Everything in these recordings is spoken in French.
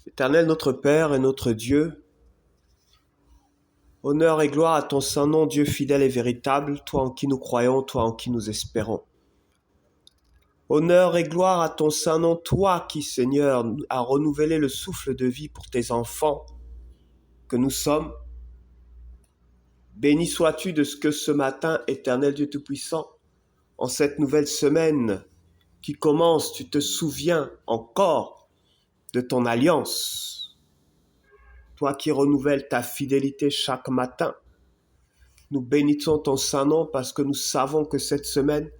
Éternel notre Père et notre Dieu, honneur et gloire à ton saint nom, Dieu fidèle et véritable, toi en qui nous croyons, toi en qui nous espérons. Honneur et gloire à ton saint nom, toi qui, Seigneur, as renouvelé le souffle de vie pour tes enfants que nous sommes. Béni sois-tu de ce que ce matin, Éternel Dieu Tout-Puissant, en cette nouvelle semaine qui commence, tu te souviens encore de ton alliance. Toi qui renouvelles ta fidélité chaque matin, nous bénissons ton saint nom parce que nous savons que cette semaine,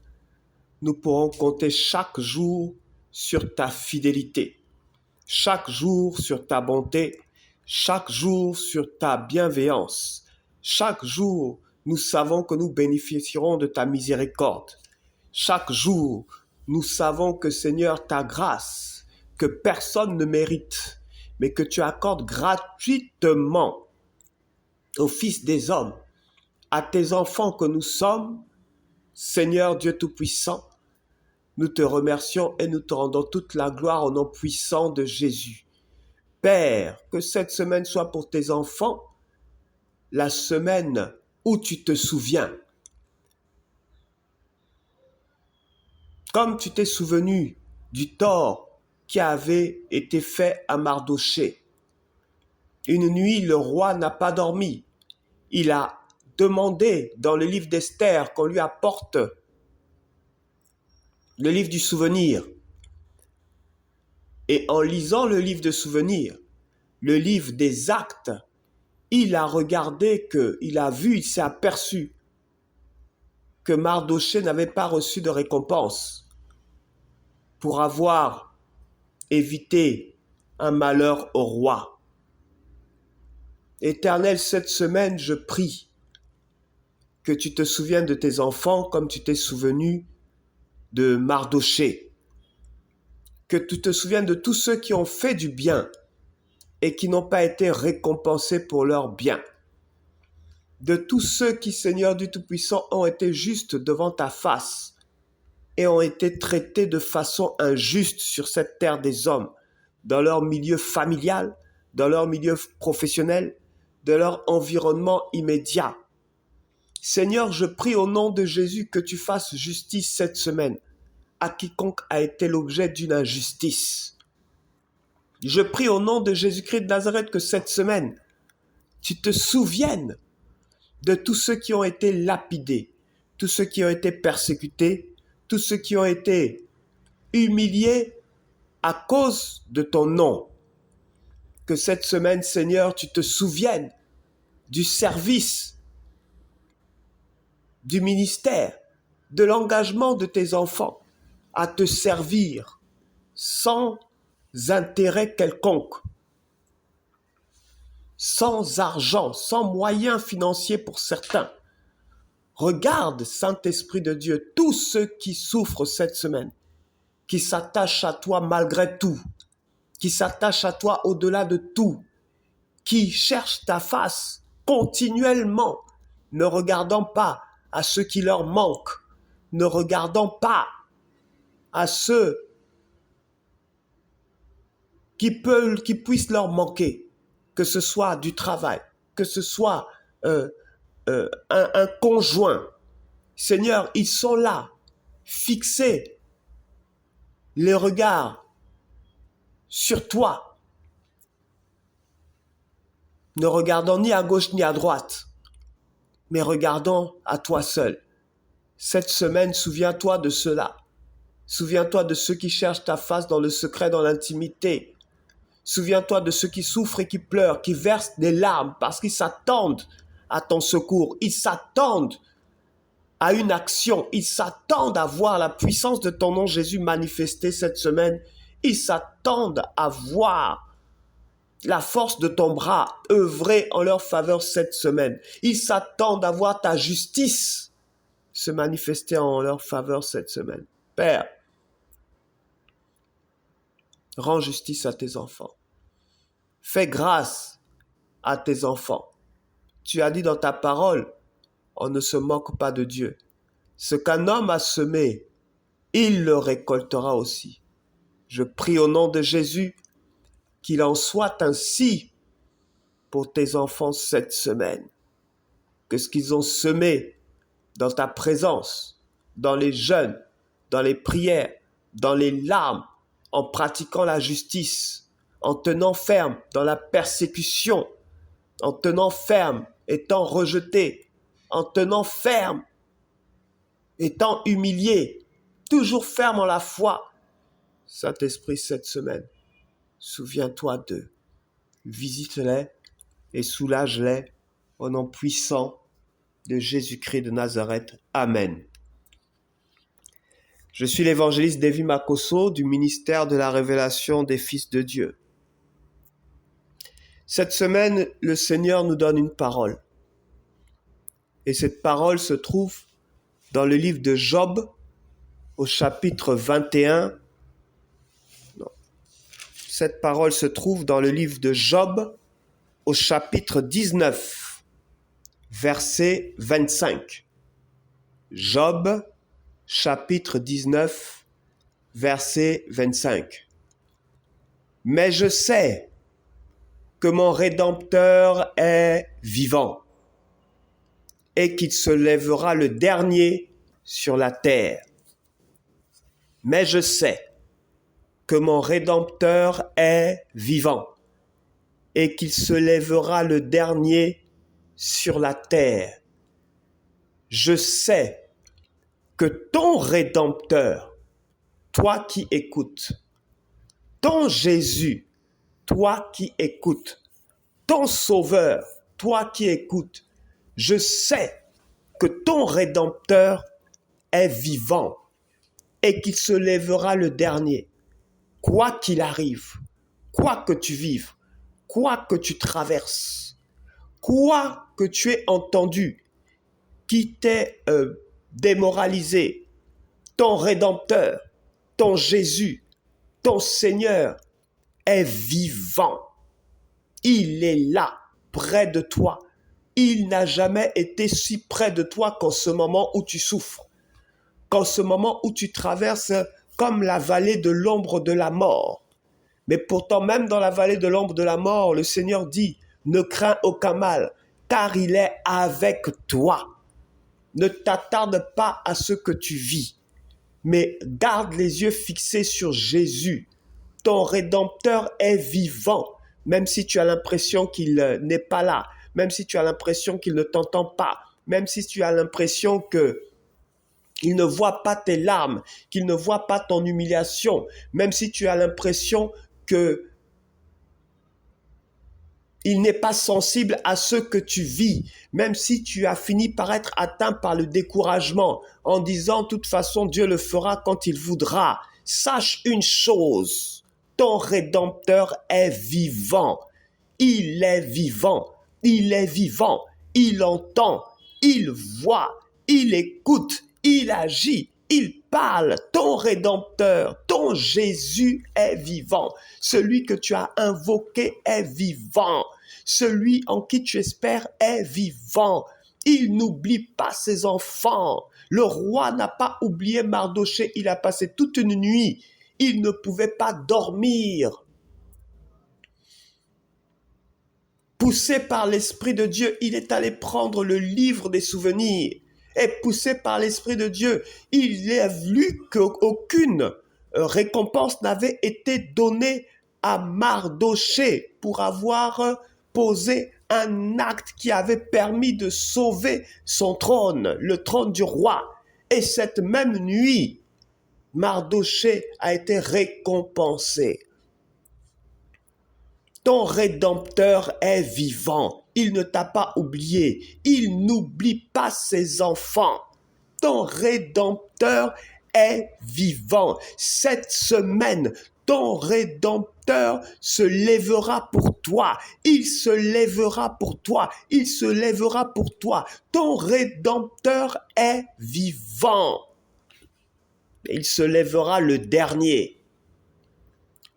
nous pourrons compter chaque jour sur ta fidélité, chaque jour sur ta bonté, chaque jour sur ta bienveillance. Chaque jour, nous savons que nous bénéficierons de ta miséricorde. Chaque jour, nous savons que Seigneur, ta grâce, que personne ne mérite, mais que tu accordes gratuitement au Fils des hommes, à tes enfants que nous sommes, Seigneur Dieu Tout-Puissant, nous te remercions et nous te rendons toute la gloire au nom puissant de Jésus. Père, que cette semaine soit pour tes enfants la semaine où tu te souviens. Comme tu t'es souvenu du tort qui avait été fait à Mardochée. Une nuit, le roi n'a pas dormi. Il a demandé dans le livre d'Esther qu'on lui apporte le livre du souvenir. Et en lisant le livre de souvenirs, le livre des actes, il a regardé il a vu, il s'est aperçu que Mardochée n'avait pas reçu de récompense pour avoir évité un malheur au roi. Éternel, cette semaine, je prie que tu te souviennes de tes enfants comme tu t'es souvenu de Mardochée. Que tu te souviennes de tous ceux qui ont fait du bien et qui n'ont pas été récompensés pour leur bien. De tous ceux qui, Seigneur du Tout-Puissant, ont été justes devant ta face et ont été traités de façon injuste sur cette terre des hommes, dans leur milieu familial, dans leur milieu professionnel, de leur environnement immédiat. Seigneur, je prie au nom de Jésus que tu fasses justice cette semaine à quiconque a été l'objet d'une injustice. Je prie au nom de Jésus-Christ de Nazareth que cette semaine, tu te souviennes de tous ceux qui ont été lapidés, tous ceux qui ont été persécutés, tous ceux qui ont été humiliés à cause de ton nom. Que cette semaine, Seigneur, tu te souviennes du service, du ministère, de l'engagement de tes enfants à te servir sans intérêt quelconque, sans argent, sans moyens financiers pour certains. Regarde, Saint-Esprit de Dieu, tous ceux qui souffrent cette semaine, qui s'attachent à toi malgré tout, qui s'attachent à toi au-delà de tout, qui cherchent ta face continuellement, ne regardant pas à ceux qui leur manquent, ne regardant pas à ceux qui puissent leur manquer, que ce soit du travail, que ce soit un conjoint. Seigneur, ils sont là, fixés, les regards sur toi, ne regardant ni à gauche ni à droite, mais regardant à toi seul. Cette semaine, souviens-toi de cela. Souviens-toi de ceux qui cherchent ta face dans le secret, dans l'intimité. Souviens-toi de ceux qui souffrent et qui pleurent, qui versent des larmes parce qu'ils s'attendent à ton secours. Ils s'attendent à une action. Ils s'attendent à voir la puissance de ton nom Jésus manifestée cette semaine. Ils s'attendent à voir la force de ton bras œuvrer en leur faveur cette semaine. Ils s'attendent à voir ta justice se manifester en leur faveur cette semaine. Père, rends justice à tes enfants. Fais grâce à tes enfants. Tu as dit dans ta parole, on ne se moque pas de Dieu. Ce qu'un homme a semé, il le récoltera aussi. Je prie au nom de Jésus Qu'il en soit ainsi pour tes enfants cette semaine. Que ce qu'ils ont semé dans ta présence, dans les jeûnes, dans les prières, dans les larmes, en pratiquant la justice, en tenant ferme dans la persécution, en tenant ferme, étant rejeté, en tenant ferme, étant humilié, toujours ferme en la foi. Saint-Esprit, cette semaine, souviens-toi d'eux, visite-les et soulage-les au nom puissant de Jésus-Christ de Nazareth. Amen. Je suis l'évangéliste Davy Makosso du ministère de la révélation des fils de Dieu. Cette semaine, le Seigneur nous donne une parole. Et cette parole se trouve dans le livre de Job, au chapitre 21. Non. Cette parole se trouve dans le livre de Job, au chapitre 19, verset 25. Job, chapitre 19, verset 25. Mais je sais que mon Rédempteur est vivant et qu'il se lèvera le dernier sur la terre. Mais je sais que mon Rédempteur est vivant et qu'il se lèvera le dernier sur la terre. Je sais que ton Rédempteur, toi qui écoutes, ton Jésus, toi qui écoutes, ton Sauveur, toi qui écoutes, je sais que ton Rédempteur est vivant et qu'il se lèvera le dernier. Quoi qu'il arrive, quoi que tu vives, quoi que tu traverses, quoi que tu aies entendu qui t'ait démoralisé, ton Rédempteur, ton Jésus, ton Seigneur est vivant. Il est là, près de toi. Il n'a jamais été si près de toi qu'en ce moment où tu souffres, qu'en ce moment où tu traverses comme la vallée de l'ombre de la mort. Mais pourtant, même dans la vallée de l'ombre de la mort, le Seigneur dit, ne crains aucun mal, car il est avec toi. Ne t'attarde pas à ce que tu vis, mais garde les yeux fixés sur Jésus. Ton Rédempteur est vivant, même si tu as l'impression qu'il n'est pas là, même si tu as l'impression qu'il ne t'entend pas, même si tu as l'impression qu'il ne voit pas tes larmes, qu'il ne voit pas ton humiliation, même si tu as l'impression qu'il n'est pas sensible à ce que tu vis, même si tu as fini par être atteint par le découragement en disant de toute façon Dieu le fera quand il voudra. Sache une chose, ton Rédempteur est vivant. Il est vivant, il est vivant, il entend, il voit, il écoute, il agit, il parle. Ton Rédempteur, ton Jésus est vivant. Celui que tu as invoqué est vivant. Celui en qui tu espères est vivant. Il n'oublie pas ses enfants. Le roi n'a pas oublié Mardochée. Il a passé toute une nuit. Il ne pouvait pas dormir. Poussé par l'Esprit de Dieu, il est allé prendre le livre des souvenirs. Et poussé par l'Esprit de Dieu, il a vu qu'aucune récompense n'avait été donnée à Mardochée pour avoir posé un acte qui avait permis de sauver son trône, le trône du roi. Et cette même nuit, Mardochée a été récompensé. Ton Rédempteur est vivant. Il ne t'a pas oublié. Il n'oublie pas ses enfants. Ton Rédempteur est vivant. Cette semaine, ton Rédempteur se lèvera pour toi. Il se lèvera pour toi. Il se lèvera pour toi. Ton Rédempteur est vivant. Il se lèvera le dernier.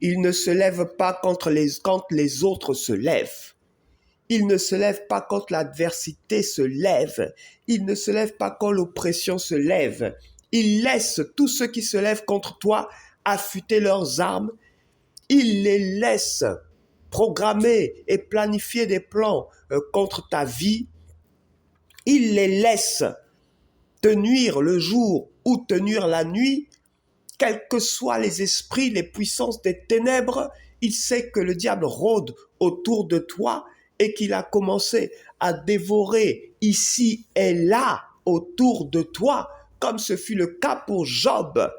Il ne se lève pas quand les autres se lèvent. Il ne se lève pas quand l'adversité se lève. Il ne se lève pas quand l'oppression se lève. Il laisse tous ceux qui se lèvent contre toi affûter leurs armes. Il les laisse programmé et planifié des plans contre ta vie, il les laisse te nuire le jour ou te nuire la nuit, quels que soient les esprits, les puissances des ténèbres, il sait que le diable rôde autour de toi et qu'il a commencé à dévorer ici et là autour de toi, comme ce fut le cas pour Job.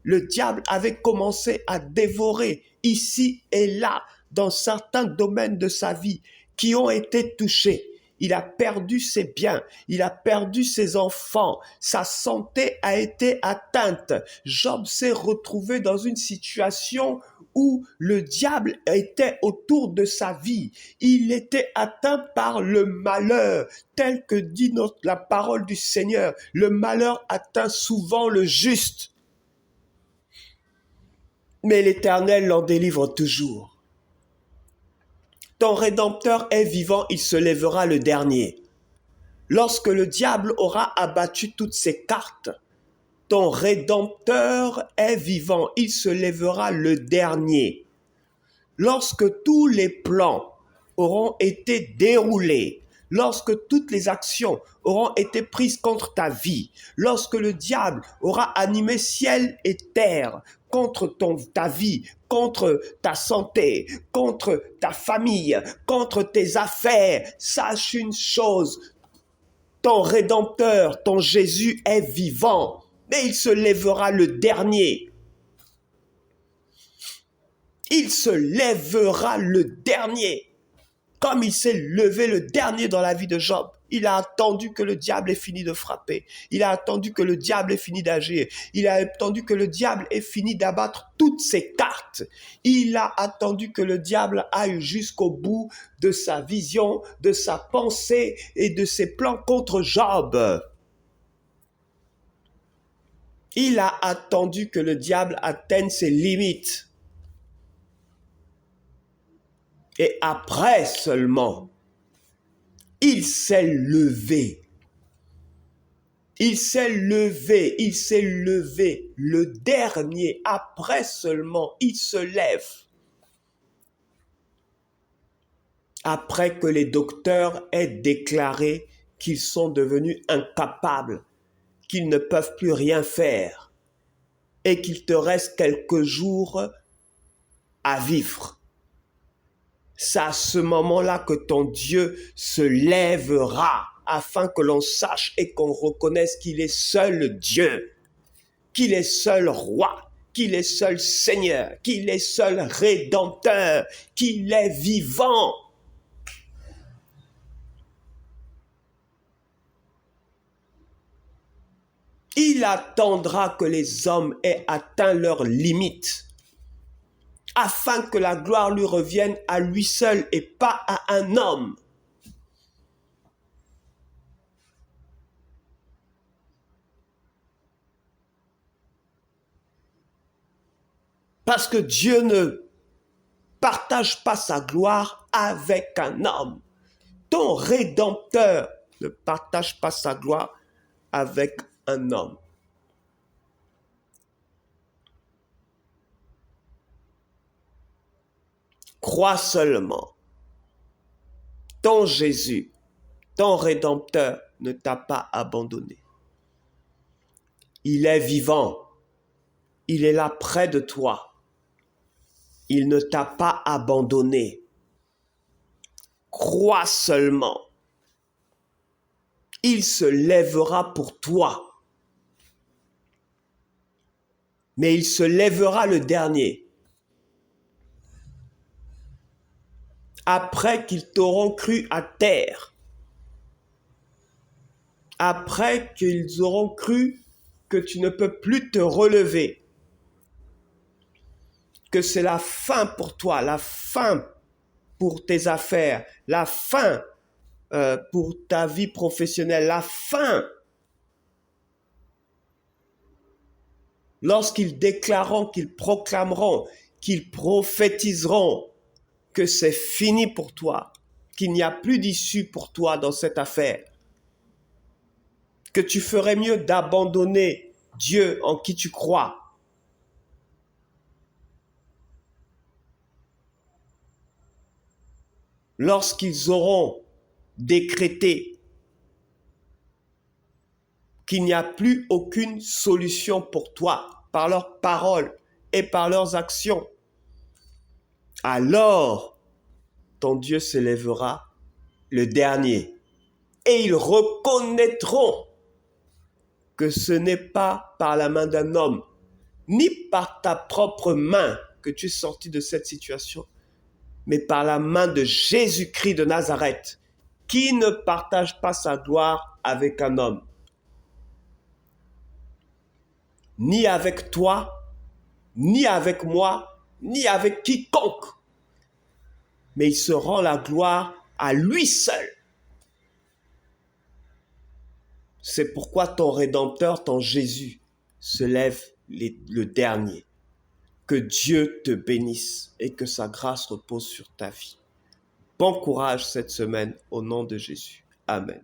Le diable avait commencé à dévorer ici et là dans certains domaines de sa vie qui ont été touchés. Il a perdu ses biens, il a perdu ses enfants, sa santé a été atteinte. Job s'est retrouvé dans une situation où le diable était autour de sa vie. Il était atteint par le malheur, tel que dit la parole du Seigneur. Le malheur atteint souvent le juste, mais l'Éternel l'en délivre toujours. Ton Rédempteur est vivant, il se lèvera le dernier. Lorsque le diable aura abattu toutes ses cartes, ton Rédempteur est vivant, il se lèvera le dernier. Lorsque tous les plans auront été déroulés, lorsque toutes les actions auront été prises contre ta vie, lorsque le diable aura animé ciel et terre contre ta vie, contre ta santé, contre ta famille, contre tes affaires, sache une chose, ton Rédempteur, ton Jésus est vivant, mais il se lèvera le dernier. Il se lèvera le dernier, comme il s'est levé le dernier dans la vie de Job. Il a attendu que le diable ait fini de frapper. Il a attendu que le diable ait fini d'agir. Il a attendu que le diable ait fini d'abattre toutes ses cartes. Il a attendu que le diable aille jusqu'au bout de sa vision, de sa pensée et de ses plans contre Job. Il a attendu que le diable atteigne ses limites. Et après seulement, il s'est levé. Il s'est levé, il s'est levé. Le dernier, après seulement, il se lève. Après que les docteurs aient déclaré qu'ils sont devenus incapables, qu'ils ne peuvent plus rien faire et qu'il te reste quelques jours à vivre. C'est à ce moment-là que ton Dieu se lèvera afin que l'on sache et qu'on reconnaisse qu'il est seul Dieu, qu'il est seul roi, qu'il est seul Seigneur, qu'il est seul Rédempteur, qu'il est vivant. Il attendra que les hommes aient atteint leurs limites, afin que la gloire lui revienne à lui seul et pas à un homme. Parce que Dieu ne partage pas sa gloire avec un homme. Ton Rédempteur ne partage pas sa gloire avec un homme. Crois seulement. Ton Jésus, ton Rédempteur ne t'a pas abandonné. Il est vivant. Il est là près de toi. Il ne t'a pas abandonné. Crois seulement. Il se lèvera pour toi. Mais il se lèvera le dernier. Après qu'ils t'auront cru à terre. Après qu'ils auront cru que tu ne peux plus te relever. Que c'est la fin pour toi, la fin pour tes affaires, la fin pour ta vie professionnelle, la fin. Lorsqu'ils déclareront, qu'ils proclameront, qu'ils prophétiseront que c'est fini pour toi, qu'il n'y a plus d'issue pour toi dans cette affaire, que tu ferais mieux d'abandonner Dieu en qui tu crois. lorsqu'ils auront décrété qu'il n'y a plus aucune solution pour toi par leurs paroles et par leurs actions, alors ton Dieu s'élèvera le dernier et ils reconnaîtront que ce n'est pas par la main d'un homme, ni par ta propre main que tu es sorti de cette situation, mais par la main de Jésus-Christ de Nazareth, qui ne partage pas sa gloire avec un homme, ni avec toi, ni avec moi, ni avec quiconque, mais il se rend la gloire à lui seul. C'est pourquoi ton Rédempteur, ton Jésus, se lève le dernier. Que Dieu te bénisse et que sa grâce repose sur ta vie. Bon courage cette semaine au nom de Jésus. Amen.